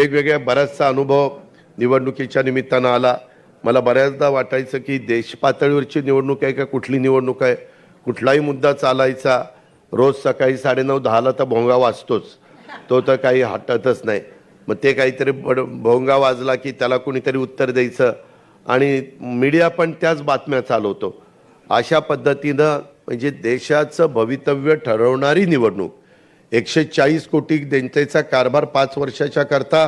वेगवेगळ्या बराचसा अनुभव निवडणुकीच्या निमित्तानं आला। मला बऱ्याचदा वाटायचं की देश पातळीवरची निवडणूक आहे का कुठली निवडणूक आहे, कुठलाही मुद्दा चालायचा रोज सकाळी 9:30-10ला तर भोंगा वाजतोच, तो तर काही हटतच नाही। मग ते काहीतरी भोंगा वाजला की त्याला कोणीतरी उत्तर द्यायचं आणि मीडिया पण त्याच बातम्या चालवतो। अशा पद्धतीनं म्हणजे देशाचं भवितव्य ठरवणारी निवडणूक 140 कोटी जनतेचा कारभार 5 वर्षाच्या करता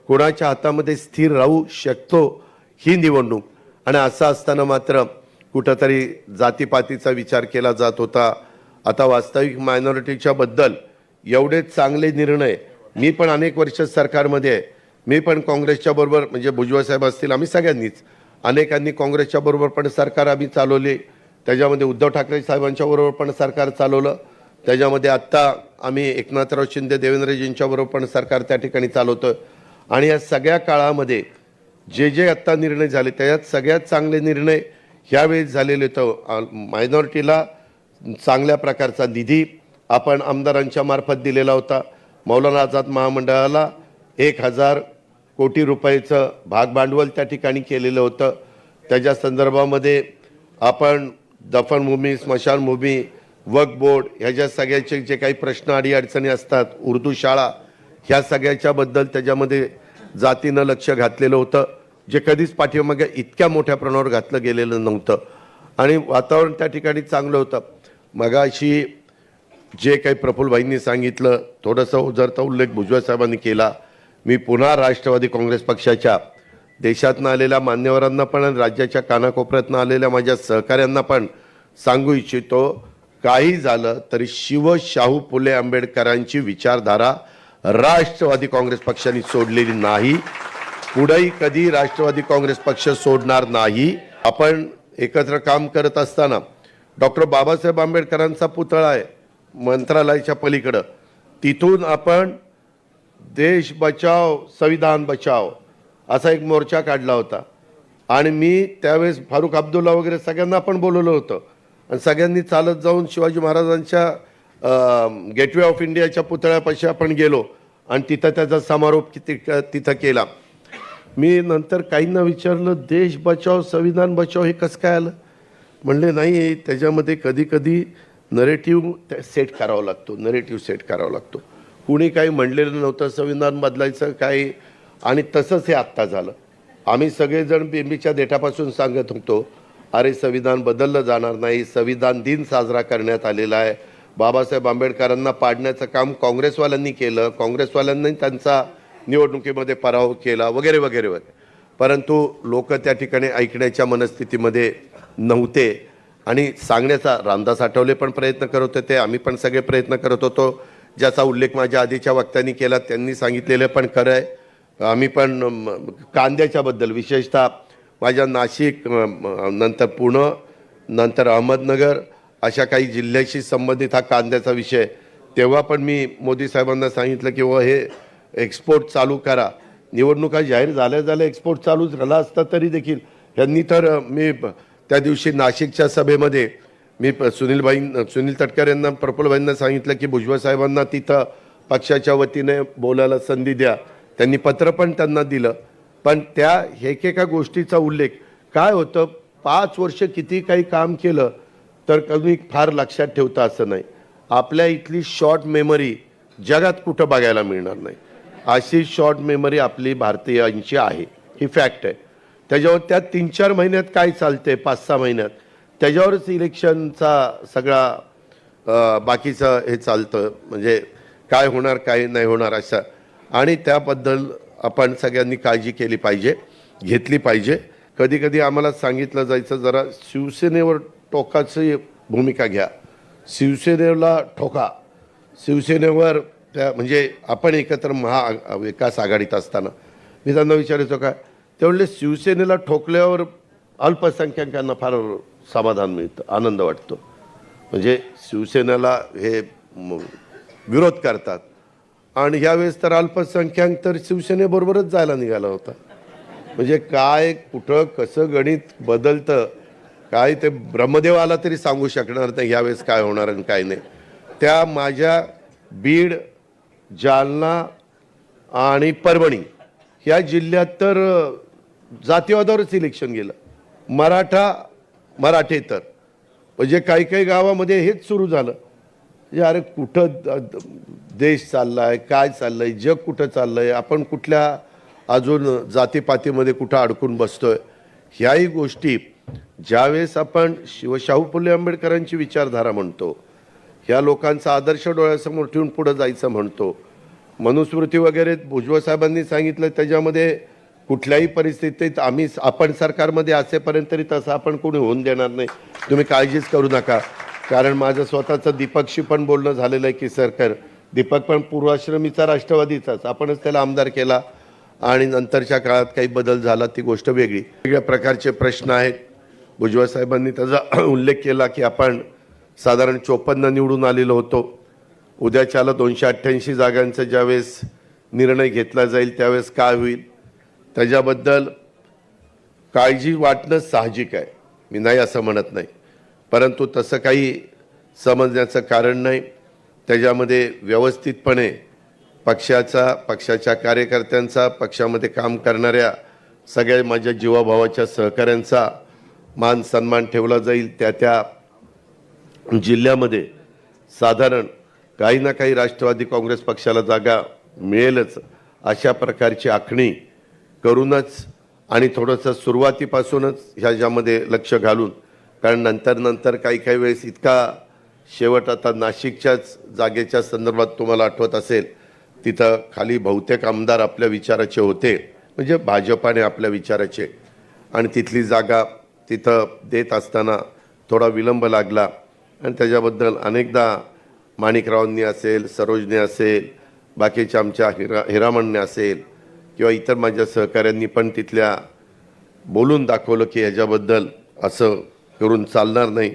कोणाच्या हातामध्ये स्थिर राहू शकतो ही निवडणूक। आणि असं असताना मात्र कुठंतरी जातीपातीचा विचार केला जात होता। आता वास्तविक मायनॉरिटीच्या बद्दल एवढे चांगले निर्णय, मी पण अनेक वर्ष सरकारमध्ये आहे, मी पण काँग्रेसच्या बरोबर म्हणजे भुजबळ साहेब असतील आम्ही सगळ्यांनीच अनेकांनी काँग्रेसच्या बरोबर पण सरकार आम्ही चालवले, त्याच्यामध्ये उद्धव ठाकरे साहेबांच्या बरोबर पण सरकार चालवलं, त्याच्यामध्ये आत्ता आम्ही एकनाथराव शिंदे देवेंद्रजींच्या बरोबर पण सरकार त्या ठिकाणी चालवतं। आणि या सगळ्या काळामध्ये जे जे आत्ता निर्णय झाले त्याच्यात सगळ्यात चांगले निर्णय ह्यावेळेस झालेले तर मायनॉरिटीला चांगल्या प्रकारचा निधी आपण आमदारांच्या मार्फत दिलेला होता। मौलाना आझाद महामंडळाला 1000 कोटी रुपयाचं भागभांडवल त्या ठिकाणी केलेलं होतं। त्याच्या संदर्भामध्ये आपण दफनभूमी, स्मशानभूमी, वक्फ बोर्ड ह्याच्या सगळ्याचे जे काही प्रश्न अडीअडचणी असतात, उर्दू शाळा ह्या सगळ्याच्या बद्दल त्याच्यामध्ये जातीनं लक्ष घातलेलं होतं, जे कधीच पाठीमागे इतक्या मोठ्या प्रमाणावर घातलं गेलेलं नव्हतं आणि वातावरण त्या ठिकाणी चांगलं होतं। मगाशी जे काही प्रफुल्लभाईंनी सांगितलं थोडंसं उजरता उल्लेख भुजबळ साहेबांनी केला। मी पुन्हा राष्ट्रवादी काँग्रेस पक्षाच्या देशातनं आलेल्या मान्यवरांना पण आणि राज्याच्या कानाकोपऱ्यातनं आलेल्या माझ्या सहकाऱ्यांना पण सांगू इच्छितो, काही झालं तरी शाहू फुले आंबेडकरांची विचारधारा राष्ट्रवादी काँग्रेस पक्षाने सोडलेली नाही, पुढेही कधी राष्ट्रवादी काँग्रेस पक्ष सोडणार नाही। आपण एकत्र काम करत असताना डॉक्टर बाबासाहेब आंबेडकरांचा पुतळा आहे मंत्रालयाच्या पलीकडं, तिथून आपण देश बचाव संविधान बचाव असा एक मोर्चा काढला होता आणि मी त्यावेळेस फारुख अब्दुल्ला वगैरे सगळ्यांना आपण बोलवलं होतं आणि सगळ्यांनी चालत जाऊन शिवाजी महाराजांच्या गेटवे ऑफ इंडियाच्या पुतळ्यापाशी आपण गेलो आणि तिथं त्याचा समारोप तिथं केला। मी नंतर काहींना विचारलं, देश बचाव संविधान बचाव हे कसं काय आलं? म्हणले नाही, त्याच्यामध्ये कधी कधी नरेटिव्ह सेट करावा लागतो, नरेटिव्ह सेट करावा लागतो। कुणी काही म्हणलेलं नव्हतं संविधान बदलायचं काय, आणि तसंच हे आत्ता झालं। आम्ही सगळेजण बिंबीच्या देठापासून सांगत होतो, अरे संविधान बदललं जाणार नाही, संविधान दिन साजरा करण्यात आलेला आहे, बाबासाहेब आंबेडकरांना पाडण्याचं काम काँग्रेसवाल्यांनी केलं, काँग्रेसवाल्यांनी त्यांचा निवडणुकीमध्ये पराभव केला वगैरे वगैरे वगैरे, परंतु लोक त्या ठिकाणी ऐकण्याच्या मनस्थितीमध्ये नव्हते आणि सांगण्याचा रामदास आठवले पण प्रयत्न करत होते, आम्ही पण सगळे प्रयत्न करत होतो, ज्याचा उल्लेख माझ्या आधीच्या वक्त्यांनी केला, त्यांनी सांगितलेलं पण खरं आहे। आम्ही पण कांद्याच्या बद्दल विशेषतः माझ्या नाशिक नंतर पुणे नंतर अहमदनगर अशा काही जिल्ह्याशी संबंधित हा कांद्याचा विषय, तेव्हा पण मी मोदी साहेबांना सांगितलं की हे एक्सपोर्ट चालू करा। निवडणुका जाहीर झाल्या एक्सपोर्ट चालू झाला असता तरी देखील यांनी तर, मी त्या दिवशी नाशिकच्या सभेमध्ये मी सुनील तटकरे यांना प्रफुल्लभाईंना सांगितलं की भुजबळ साहेबांना तिथं पक्षाच्या वतीने बोलायला संधी द्या, त्यांनी पत्र पण त्यांना दिलं। पण त्या एकेका गोष्टीचा उल्लेख काय होतं, 5 वर्ष किती काही काम केलं तर कधी फार लक्षात ठेवता असं नाही। आपल्या इथली शॉर्ट मेमरी जगात कुठं बघायला मिळणार नाही, अशी शॉर्ट मेमरी आपली भारतीयांची आहे, ही फॅक्ट आहे। त्याच्यावर त्या 3-4 महिन्यात काय चालते, 5-6 महिन्यात त्याच्यावरच इलेक्शनचा सगळा बाकीचं हे चालतं, म्हणजे काय होणार काय नाही होणार असं, आणि त्याबद्दल आपण सगळ्यांनी काळजी केली पाहिजे, घेतली पाहिजे। कधी कधी आम्हाला सांगितलं जायचं जरा शिवसेनेवर टोकाची भूमिका घ्या, शिवसेनेला ठोका, शिवसेनेवर त्या म्हणजे आपण एकत्र महाविकास आघाडीत असताना मी त्यांना विचारायचो काय, ते म्हणले शिवसेनेला ठोकल्यावर अल्पसंख्याकांना फार समाधान मिळतं, आनंद वाटतो, म्हणजे शिवसेनेला हे विरोध करतात आणि यावेळेस तर अल्पसंख्याक तर शिवसेनेबरोबरच जायला निघाला होता। म्हणजे काय कुठं कसं गणित बदलतं काय ते ब्रह्मदेव आला तरी सांगू शकणार नाही यावेळेस काय होणार आणि काय नाही। त्या माझ्या बीड, जालना आणि परभणी ह्या जिल्ह्यात तर जातीवादावरच इलेक्शन गेलं. मराठेतर म्हणजे काही काही गावामध्ये हेच सुरू झालं. म्हणजे अरे कुठं देश चाललाय, काय चाललंय, जग कुठं चाललंय, आपण कुठल्या अजून जातीपातीमध्ये कुठं अडकून बसतोय. ह्याही गोष्टी ज्यावेळेस आपण शाहू फुले आंबेडकरांची विचारधारा म्हणतो, ह्या लोकांचा आदर्श डोळ्यासमोर ठेवून पुढे जायचं म्हणतो, मनुस्मृती वगैरे भुजबळ साहेबांनी सांगितलं, त्याच्यामध्ये कुठल्याही परिस्थितीत आपण सरकारमध्ये असेपर्यंत तरी तसं आपण कोणी होऊन देणार नाही, तुम्ही काळजीच करू नका. कारण माझं स्वतःचं दीपकशी पण बोलणं झालेलं आहे की सरकार, दीपक पण पूर्वाश्रमीचा राष्ट्रवादीचाच, आपणच त्याला आमदार केला आणि नंतरच्या काळात काही बदल झाला ती गोष्ट वेगळी. वेगळ्या प्रकारचे प्रश्न आहेत. भुजबळ साहेबांनी त्याचा उल्लेख केला की आपण साधारण 54 निवडून आलेलो होतो. उद्याच्याला 288 जागांचा ज्यावेळेस निर्णय घेतला जाईल त्यावेळेस काय होईल, त्याच्याबद्दल काळजी वाटणं साहजिक आहे, मी नाही असं म्हणत नाही. परंतु तसं काही समजण्याचं कारण नाही. त्याच्यामध्ये व्यवस्थितपणे पक्षाच्या कार्यकर्त्यांचा, पक्षामध्ये काम करणाऱ्या सगळ्या माझ्या जीवाभावाच्या सहकाऱ्यांचा मान सन्मान ठेवला जाईल. त्या जिल्ह्यामध्ये साधारण काही ना काही राष्ट्रवादी काँग्रेस पक्षाला जागा मिळेलच अशा प्रकारची आखणी करूनच आणि थोडंसं सुरुवातीपासूनच ह्याच्यामध्ये लक्ष घालून, कारण नंतर काही वेळेस इतका शेवट, आता नाशिकच्याच जागेच्या संदर्भात तुम्हाला आठवत असेल, तिथं खाली बहुतेक आमदार आपल्या विचाराचे होते, म्हणजे भाजपाने आपल्या विचाराचे, आणि तिथली जागा तिथं देत असताना थोडा विलंब लागला आणि त्याच्याबद्दल अनेकदा माणिकरावांनी असेल, सरोजने असेल, बाकीच्या आमच्या हिरामणने असेल किंवा इतर माझ्या सहकाऱ्यांनी पण तिथल्या बोलून दाखवलं की ह्याच्याबद्दल असं करून चालणार नाही.